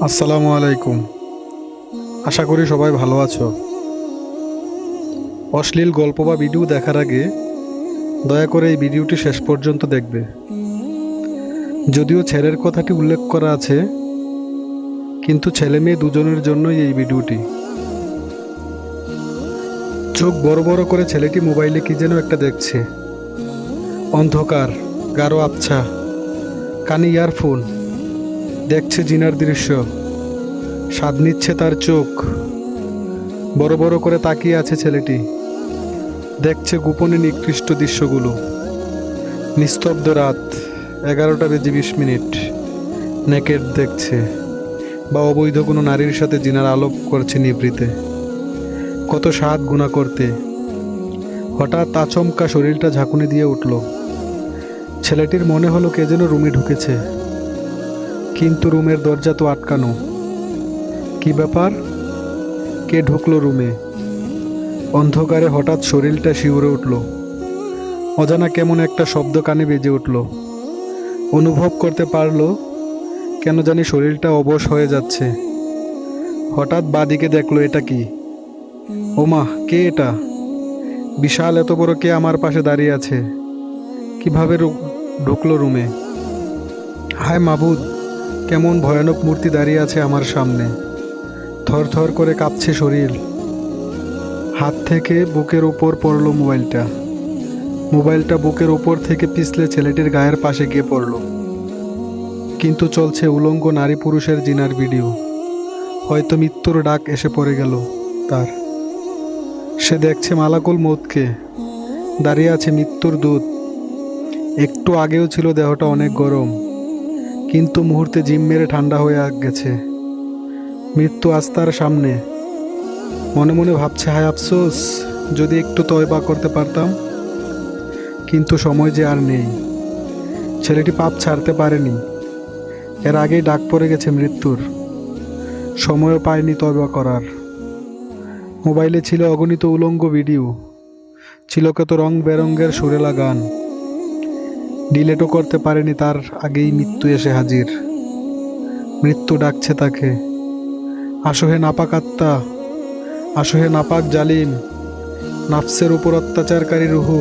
আসসালামু আলাইকুম। আশা করি সবাই ভালো আছো। অশ্লীল গল্প বা ভিডিও দেখার আগে দয়া করে এই ভিডিওটি শেষ পর্যন্ত দেখবে। যদিও ছেলের কথাটি উল্লেখ করা আছে, কিন্তু ছেলে মেয়ে দুজনের জন্যই এই ভিডিওটি। চোখ বড় বড় করে ছেলেটি মোবাইলে কি যেন একটা দেখছে। অন্ধকার, গাঢ় আবছা, কানে ইয়ারফোন, দেখছে জিনার দৃশ্য। স্বাদ নিচ্ছে তার চোখ। বড় বড় করে তাকিয়ে আছে ছেলেটি, দেখছে গোপনে নিকৃষ্ট দৃশ্যগুলো। নিস্তব্ধ রাত, 11:20 নেকেড দেখছে, বা অবৈধ কোনো নারীর সাথে জিনার আলাপ করছে নিভৃতে। কত স্বাদ গুণা করতে। হঠাৎ আচমকা শরীরটা ঝাঁকুনি দিয়ে উঠল। ছেলেটির মনে হলো কে যেন রুমে ঢুকেছে, কিন্তু রুমের দরজা তো আটকানো। কি ব্যাপার? কে ঢুকলো রুমে? অন্ধকারে হঠাৎ শরীরটা শিউরে উঠল। অজানা কেমন একটা শব্দ কানে বেজে উঠল। অনুভব করতে পারলো কেন জানি শরীরটা অবশ হয়ে যাচ্ছে। হঠাৎ বাদিকে দেখলো, এটা কি? ওমা, কে এটা? বিশাল এত বড় কে আমার পাশে দাঁড়িয়ে আছে? কিভাবে ঢুকলো রুমে? হায় মাবুদ, কেমন ভয়ানক মূর্তি দাঁড়িয়ে আছে আমার সামনে। থর থর করে কাঁপছে শরীর। হাত থেকে বুকের উপর পড়লো মোবাইলটা। মোবাইলটা বুকের উপর থেকে পিছলে ছেলেটির গায়ের পাশে গিয়ে পড়ল। কিন্তু চলছে উলঙ্গ নারী পুরুষের জিনার ভিডিও। হয়তো মৃত্যুর ডাক এসে পড়ে গেল তার। সে দেখছে মালাকুল মউতকে, দাঁড়িয়ে আছে মৃত্যুর দূত। একটু আগেও ছিল দেহটা অনেক গরম, কিন্তু মুহূর্তে জিম মেরে ঠান্ডা হয়ে গেছে। মৃত্যু আজ তার সামনে। মনে মনে ভাবছে, হায় আফসোস, যদি একটু তওবা করতে পারতাম। কিন্তু সময় যে আর নেই। ছেলেটি পাপ ছাড়তে পারেনি। এর আগেই ডাক পড়ে গেছে মৃত্যুর। সময়ও পায়নি তওবা করার। মোবাইলে ছিল অগণিত উলঙ্গ ভিডিও, ছিল কত রং বেরঙ্গের সুরেলা গান। ডিলেটও করতে পারেনি, তার আগেই মৃত্যু এসে হাজির। মৃত্যু ডাকছে তাকে, আসো হে নাপাক আত্মা, আসো হে নাপাক জালিম, নাফসের উপর অত্যাচারকারী রুহু।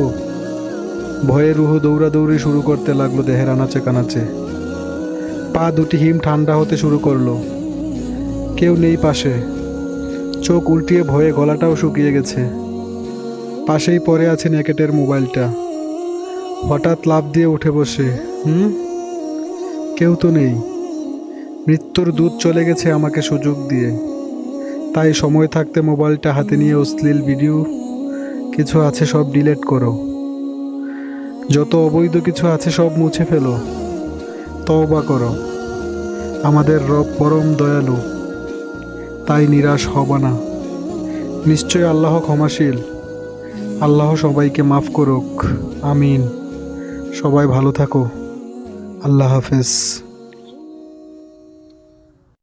ভয়ে রুহু দৌড়াদৌড়ি শুরু করতে লাগলো দেহের আনাচে কানাচে। পা দুটি হিম ঠান্ডা হতে শুরু করলো। কেউ নেই পাশে। চোখ উল্টিয়ে ভয়ে গলাটাও শুকিয়ে গেছে। পাশেই পড়ে আছে নেকেটের মোবাইলটা। হঠাৎ লাফ দিয়ে উঠে বসে, কেউ তো নেই। মৃত্যুর দূত চলে গেছে আমাকে সুযোগ দিয়ে। তাই সময় থাকতে মোবাইলটা হাতে নিয়ে অশ্লীল ভিডিও কিছু আছে সব ডিলিট করো। যত অবৈধ কিছু আছে সব মুছে ফেলো। তওবা করো। আমাদের রব পরম দয়ালু, তাই নিরাশ হবা না। নিশ্চয় আল্লাহ ক্ষমাশীল। আল্লাহ সবাইকে মাফ করুক। আমিন। সবাই ভালো থাকো। আল্লাহ হাফেজ।